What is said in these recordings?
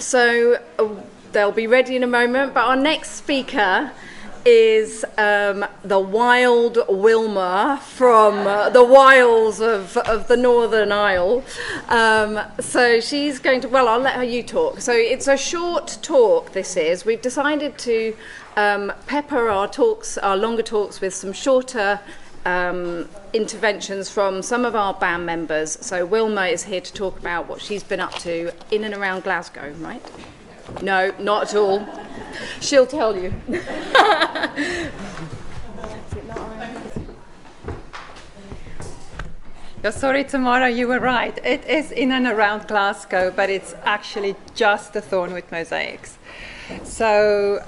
So they'll be ready in a moment, but our next speaker is the wild Wilma from the wilds of the Northern Isle. So she's going to, well, I'll let you talk. So it's a short talk, this is. We've decided to pepper our talks, our longer talks, with some shorter interventions from some of our BAMM members. So Wilma is here to talk about what she's been up to in and around Glasgow, right? No, not at all. She'll tell you. Yeah, sorry, Tamara, you were right. It is in and around Glasgow, but it's actually just the Thornwood Mosaics. So,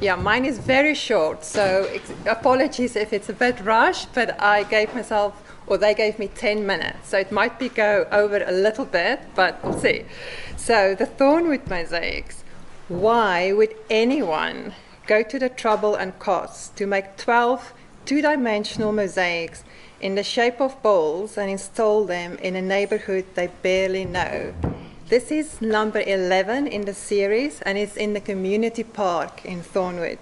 yeah, mine is very short, so apologies if it's a bit rushed, but I gave myself, or they gave me 10 minutes, so it might be go over a little bit, but we'll see. So, the Thornwood Mosaics. Why would anyone go to the trouble and cost to make 12 two-dimensional mosaics in the shape of bowls and install them in a neighborhood they barely know? This is number 11 in the series, and it's in the community park in Thornwood.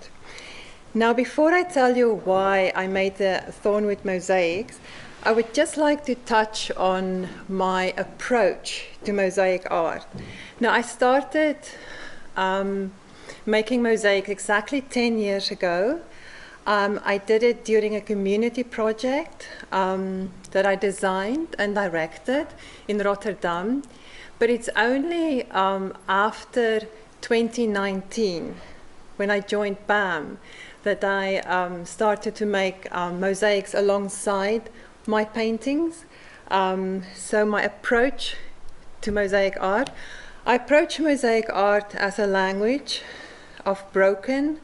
Now, before I tell you why I made the Thornwood mosaics, I would just like to touch on my approach to mosaic art. Now, I started making mosaics exactly 10 years ago. I did it during a community project that I designed and directed in Rotterdam. But it's only after 2019, when I joined BAMM, that I started to make mosaics alongside my paintings. So my approach to mosaic art, I approach mosaic art as a language of broken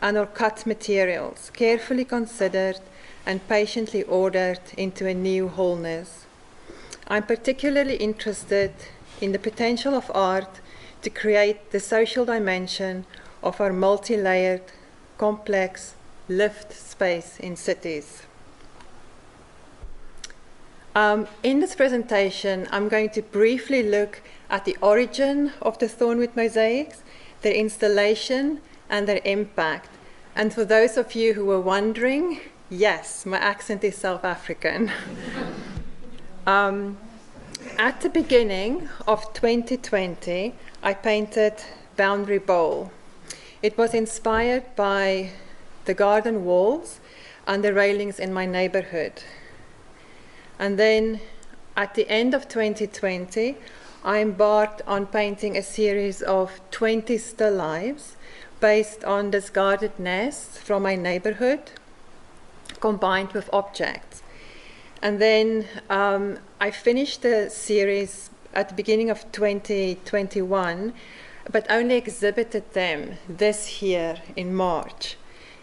and or cut materials, carefully considered and patiently ordered into a new wholeness. I'm particularly interested in the potential of art to create the social dimension of our multi-layered, complex, lived space in cities. In this presentation, I'm going to briefly look at the origin of the Thornwood mosaics, their installation, and their impact. And for those of you who were wondering, yes, my accent is South African. At the beginning of 2020, I painted Boundary Bowl. It was inspired by the garden walls and the railings in my neighborhood. And then at the end of 2020, I embarked on painting a series of 20 still lifes based on discarded nests from my neighborhood, combined with objects. And then I finished the series at the beginning of 2021, but only exhibited them this year in March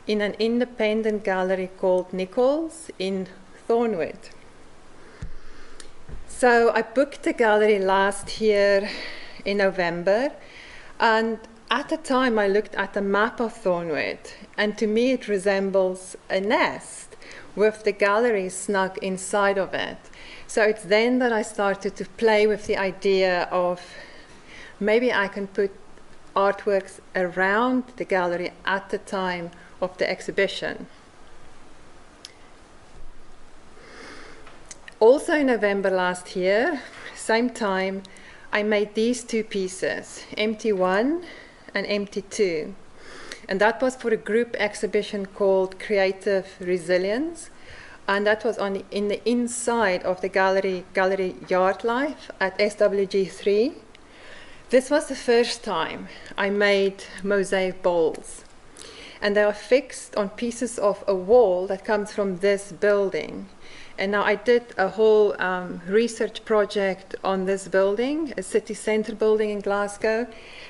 in an independent gallery called Nichols in Thornwood. So I booked the gallery last year in November, and at the time I looked at the map of Thornwood, and to me it resembles a nest with the gallery snug inside of it. So it's then that I started to play with the idea of maybe I can put artworks around the gallery at the time of the exhibition. Also in November last year, same time, I made these two pieces, Empty 1 and Empty 2. And that was for a group exhibition called Creative Resilience. And that was in the inside of the gallery Yard Life at SWG3. This was the first time I made mosaic bowls. And they are fixed on pieces of a wall that comes from this building. And now I did a whole research project on this building, a city centre building in Glasgow.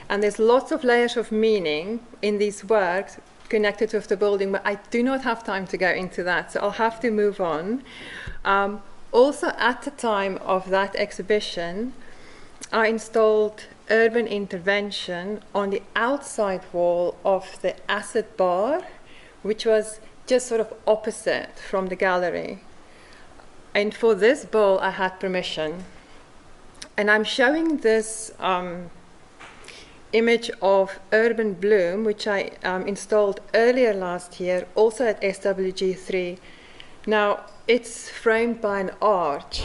And there's lots of layers of meaning in these works connected with the building, but I do not have time to go into that, so I'll have to move on. Also, at the time of that exhibition, I installed urban intervention on the outside wall of the acid bar, which was just sort of opposite from the gallery. And for this bowl, I had permission. And I'm showing this image of urban bloom, which I installed earlier last year, also at SWG3. Now, it's framed by an arch,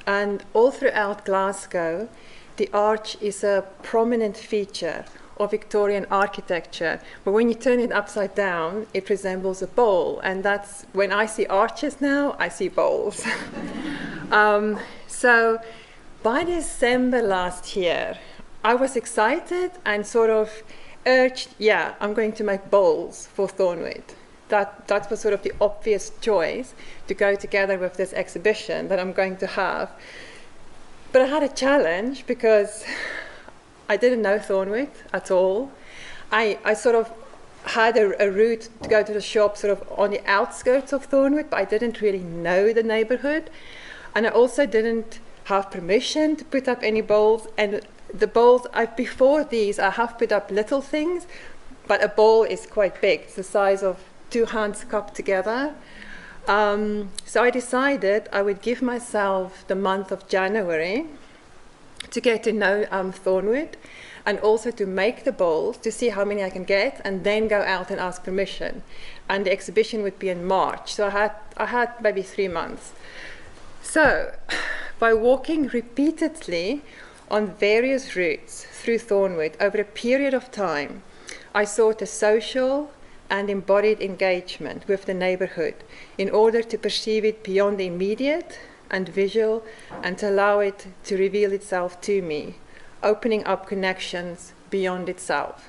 and all throughout Glasgow, the arch is a prominent feature of Victorian architecture. But when you turn it upside down, it resembles a bowl, and that's when I see arches now, I see bowls. So by December last year, I was excited and sort of urged, yeah, I'm going to make bowls for Thornwood. That was sort of the obvious choice to go together with this exhibition that I'm going to have. But I had a challenge because I didn't know Thornwood at all. I sort of had a route to go to the shop sort of on the outskirts of Thornwood, but I didn't really know the neighborhood. And I also didn't have permission to put up any bowls. And the bowls, before these, I have put up little things, but a bowl is quite big. It's the size of 2 hands cupped together. So I decided I would give myself the month of January to get to know Thornwood, and also to make the bowls, to see how many I can get, and then go out and ask permission. And the exhibition would be in March, so I had maybe 3 months. So by walking repeatedly on various routes through Thornwood over a period of time, I sought a social and embodied engagement with the neighborhood in order to perceive it beyond the immediate and visual, and to allow it to reveal itself to me, opening up connections beyond itself.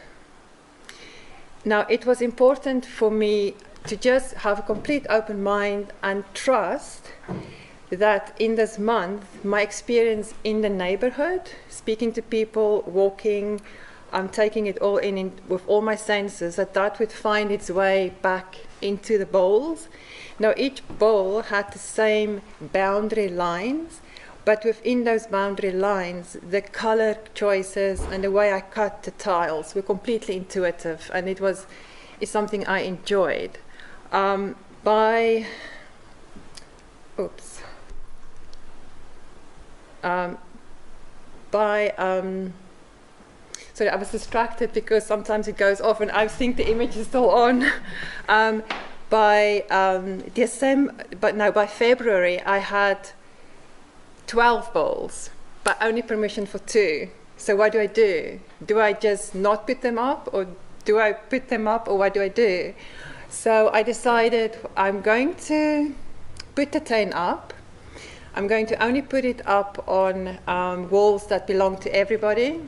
Now, it was important for me to just have a complete open mind and trust that in this month, my experience in the neighborhood, speaking to people, walking, taking it all in with all my senses, that would find its way back into the bowls. Now, each bowl had the same boundary lines, but within those boundary lines, the color choices and the way I cut the tiles were completely intuitive, and it's something I enjoyed. Sorry, I was distracted because sometimes it goes off and I think the image is still on. By February, I had 12 bowls, but only permission for 2. So what do? Do I just not put them up, or do I put them up, or what do I do? So I decided I'm going to put the 10 up. I'm going to only put it up on walls that belong to everybody.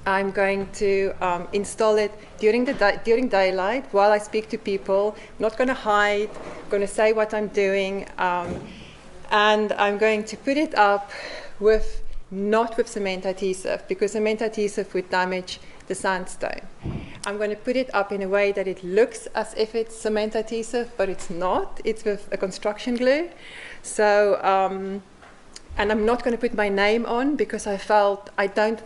I'm going to install it during daylight while I speak to people. I'm not going to hide. I'm going to say what I'm doing. And I'm going to put it up not with cement adhesive, because cement adhesive would damage the sandstone. I'm going to put it up in a way that it looks as if it's cement adhesive, but it's not. It's with a construction glue. So, and I'm not going to put my name on, because I felt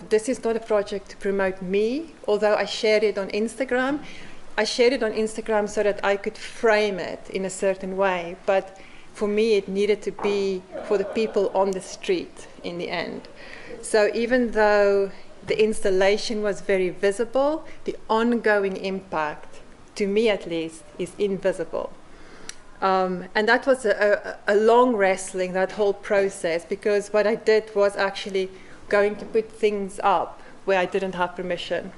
this is not a project to promote me, although I shared it on Instagram. I shared it on Instagram so that I could frame it in a certain way, but for me it needed to be for the people on the street in the end. So even though the installation was very visible, the ongoing impact, to me at least, is invisible. And that was a long wrestling, that whole process, because what I did was actually going to put things up where I didn't have permission.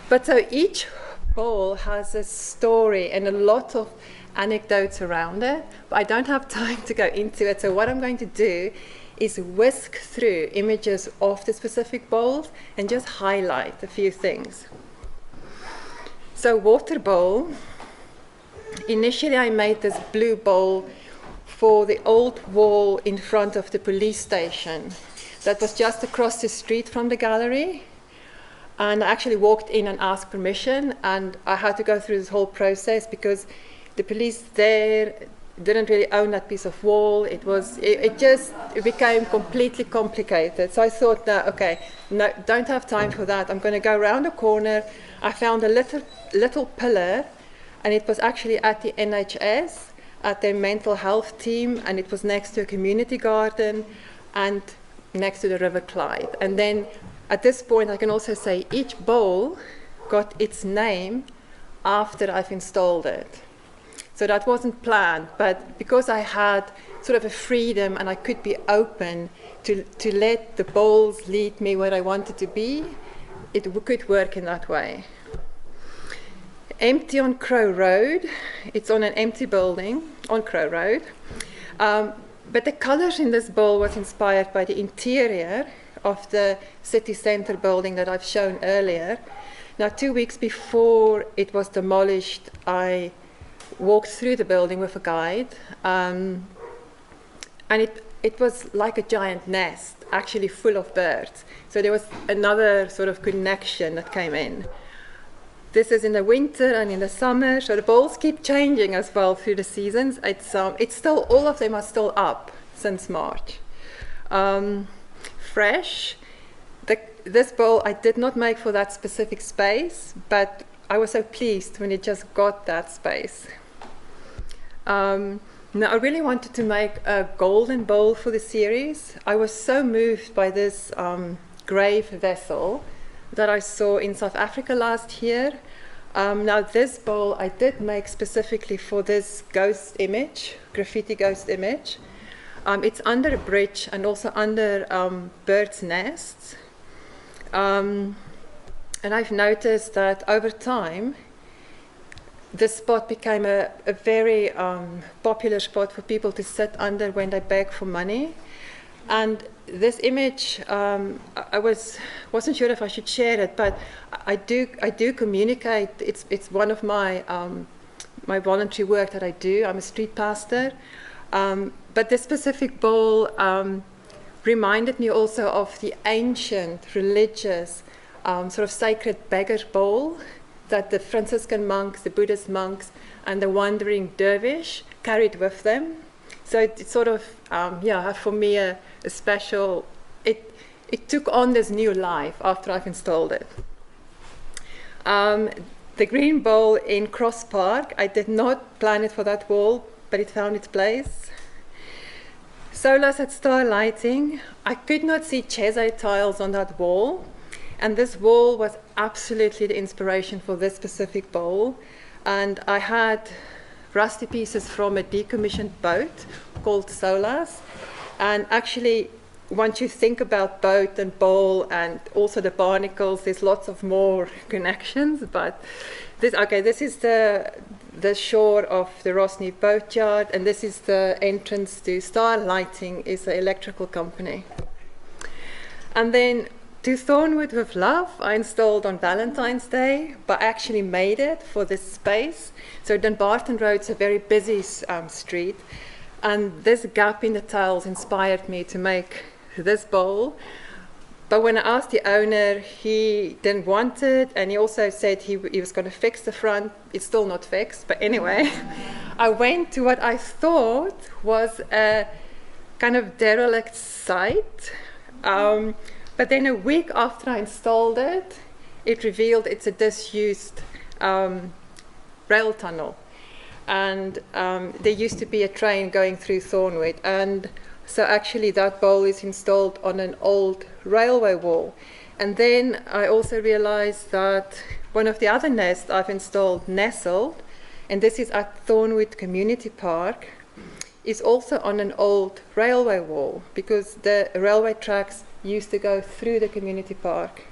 But so each bowl has a story and a lot of anecdotes around it, but I don't have time to go into it. So what I'm going to do is whisk through images of the specific bowls and just highlight a few things. So water bowl. Initially, I made this blue bowl for the old wall in front of the police station that was just across the street from the gallery. And I actually walked in and asked permission, and I had to go through this whole process because the police there didn't really own that piece of wall. It became completely complicated. So I thought, no, don't have time for that. I'm going to go around the corner. I found a little pillar, and it was actually at the NHS, at their mental health team, and it was next to a community garden and next to the River Clyde. And then at this point, I can also say each bowl got its name after I've installed it. So that wasn't planned, but because I had sort of a freedom and I could be open to let the bowls lead me where I wanted to be, it could work in that way. Empty on Crow Road. It's on an empty building on Crow Road. But the colors in this bowl was inspired by the interior of the city centre building that I've shown earlier. Now, 2 weeks before it was demolished, I walked through the building with a guide, and it was like a giant nest, actually full of birds. So there was another sort of connection that came in. This is in the winter and in the summer, so the bowls keep changing as well through the seasons. It's still, all of them are still up since March. Fresh. This bowl I did not make for that specific space, but I was so pleased when it just got that space. Now, I really wanted to make a golden bowl for the series. I was so moved by this grave vessel that I saw in South Africa last year. Now, this bowl I did make specifically for this ghost image, graffiti ghost image. It's under a bridge and also under birds' nests. And I've noticed that over time, this spot became a very popular spot for people to sit under when they beg for money. And this image, I wasn't sure if I should share it, but I do communicate. It's one of my my voluntary work that I do. I'm a street pastor. But this specific bowl reminded me also of the ancient religious sort of sacred beggar bowl that the Franciscan monks, the Buddhist monks, and the wandering dervish carried with them. So it's sort of, for me, a special, it took on this new life after I've installed it. The green bowl in Cross Park, I did not plan it for that wall, but it found its place. Solas at Star Lighting. I could not see Chesay tiles on that wall, and this wall was absolutely the inspiration for this specific bowl. And I had rusty pieces from a decommissioned boat called Solas. And actually, once you think about boat and bowl and also the barnacles, there's lots of more connections. But this is the shore of the Rosny boatyard, and this is the entrance to Star Lighting, is an electrical company. And then to Thornwood with Love, I installed on Valentine's Day, but I actually made it for this space. So Dunbarton Road's a very busy street, and this gap in the tiles inspired me to make this bowl. But when I asked the owner, he didn't want it, and he also said he was going to fix the front. It's still not fixed, but anyway, I went to what I thought was a kind of derelict site. But then a week after I installed it, it revealed it's a disused rail tunnel. And there used to be a train going through Thornwood. And so actually that bowl is installed on an old railway wall. And then I also realized that one of the other nests I've installed nestled, and this is at Thornwood Community Park, is also on an old railway wall, because the railway tracks used to go through the community park.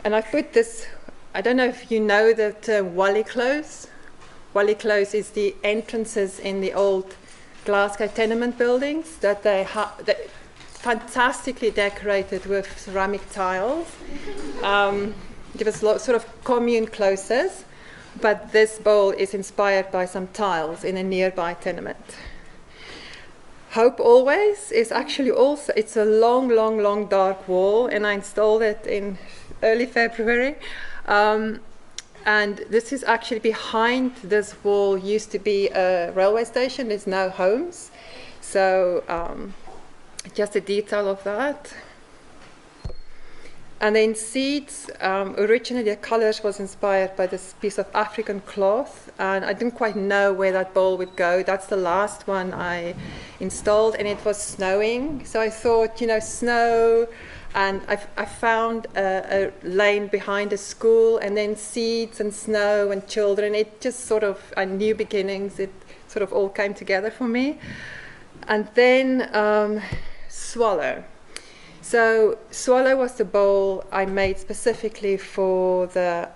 And I put this, I don't know if you know the term Wally Close. Wally Close is the entrances in the old Glasgow tenement buildings that they fantastically decorated with ceramic tiles. There was sort of commune closes, but this bowl is inspired by some tiles in a nearby tenement. Hope Always is actually also, it's a long dark wall, and I installed it in early February. And this is actually behind this wall used to be a railway station. There's no homes. So just a detail of that. And then Seeds, originally the colors was inspired by this piece of African cloth, and I didn't quite know where that bowl would go. That's the last one I installed, and it was snowing. So I thought, snow, And I found a lane behind a school, and then seeds and snow and children. It just sort of, new beginnings. It sort of all came together for me. And then Swallow. So Swallow was the bowl I made specifically for the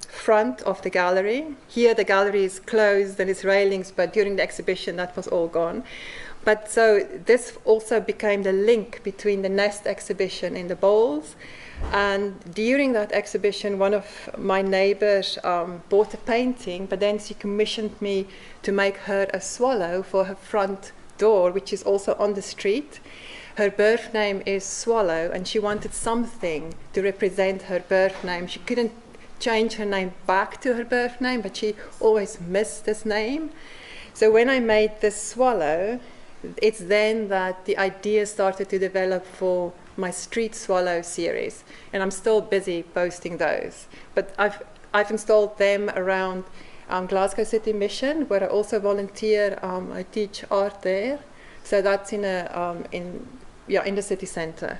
front of the gallery. Here the gallery is closed and it's railings, but during the exhibition that was all gone. But so this also became the link between the Nest exhibition and the bowls. And during that exhibition, one of my neighbors bought a painting, but then she commissioned me to make her a swallow for her front door, which is also on the street. Her birth name is Swallow, and she wanted something to represent her birth name. She couldn't change her name back to her birth name, but she always missed this name. So when I made this swallow, it's then that the idea started to develop for my Street Swallow series, and I'm still busy posting those. But I've installed them around Glasgow City Mission, where I also volunteer. I teach art there, so that's in the city centre.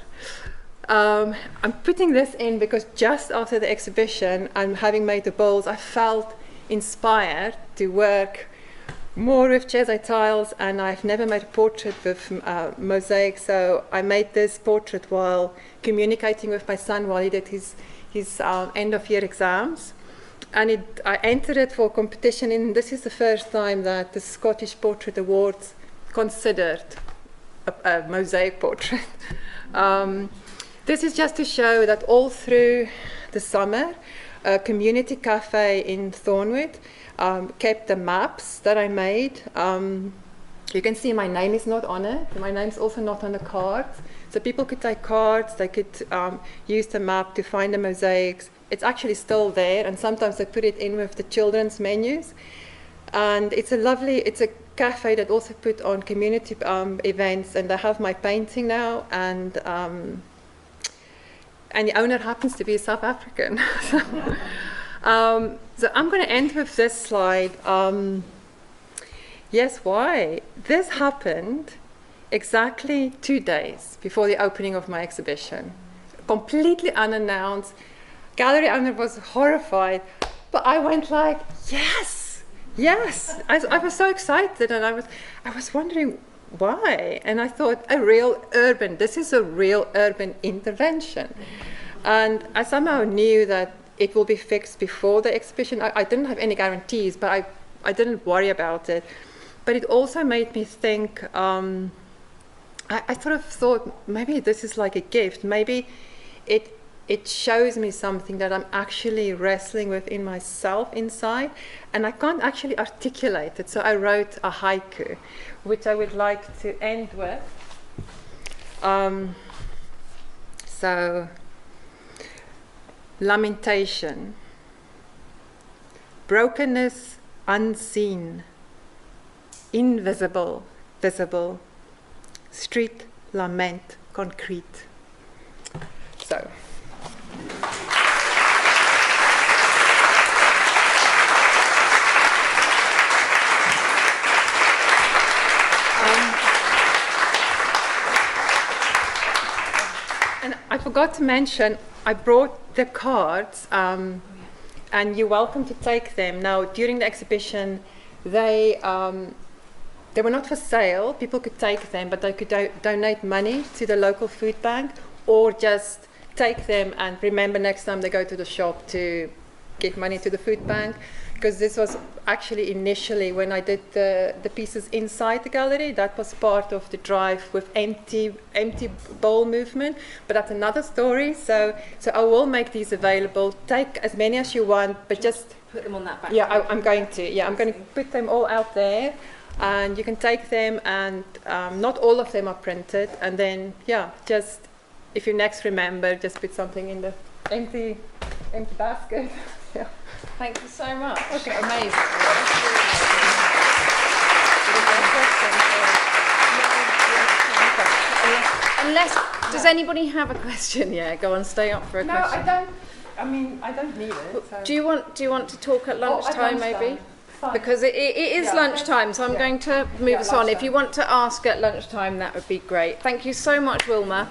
I'm putting this in because just after the exhibition and having made the bowls, I felt inspired to work more with Chesay tiles, and I've never made a portrait with Mosaics, so I made this portrait while communicating with my son while he did his end of year exams. And I entered it for competition, and this is the first time that the Scottish Portrait Awards considered a mosaic portrait. This is just to show that all through the summer, a community cafe in Thornwood kept the maps that I made. You can see my name is not on it. My name's also not on the cards. So people could take cards, they could use the map to find the mosaics. It's actually still there, and sometimes they put it in with the children's menus. And it's a cafe that also put on community events, and they have my painting now, and the owner happens to be South African. So I'm going to end with this slide. Yes, why? This happened exactly 2 days before the opening of my exhibition. Completely unannounced. Gallery owner was horrified, but I went like, yes. I was so excited, and I was wondering why. And I thought, this is a real urban intervention. And I somehow knew that it will be fixed before the exhibition. I didn't have any guarantees, but I didn't worry about it. But it also made me think, I sort of thought, maybe this is like a gift. Maybe it shows me something that I'm actually wrestling with in myself inside, and I can't actually articulate it. So I wrote a haiku, which I would like to end with. So, lamentation, brokenness unseen, invisible, visible, street lament concrete. So. And I forgot to mention, I brought the cards, and you're welcome to take them. Now, during the exhibition, they were not for sale. People could take them, but they could donate money to the local food bank, or just take them and remember next time they go to the shop to give money to the food bank. Because this was actually initially when I did the pieces inside the gallery, that was part of the drive with empty bowl movement, but that's another story. So I will make these available. Take as many as you want, but just put them on that back. Yeah, I'm going to put them all out there, and you can take them, and not all of them are printed. And then just if you next remember, just put something in the empty basket. Yeah. Thank you so much. Okay. Amazing. Does anybody have a question? Yeah, go on, stay up for a question. No, I don't. I mean, I don't need it. So. Do you want to talk at lunchtime, maybe? Fine. Because it is lunchtime, so I'm going to move us on. If you want to ask at lunchtime, that would be great. Thank you so much, Wilma.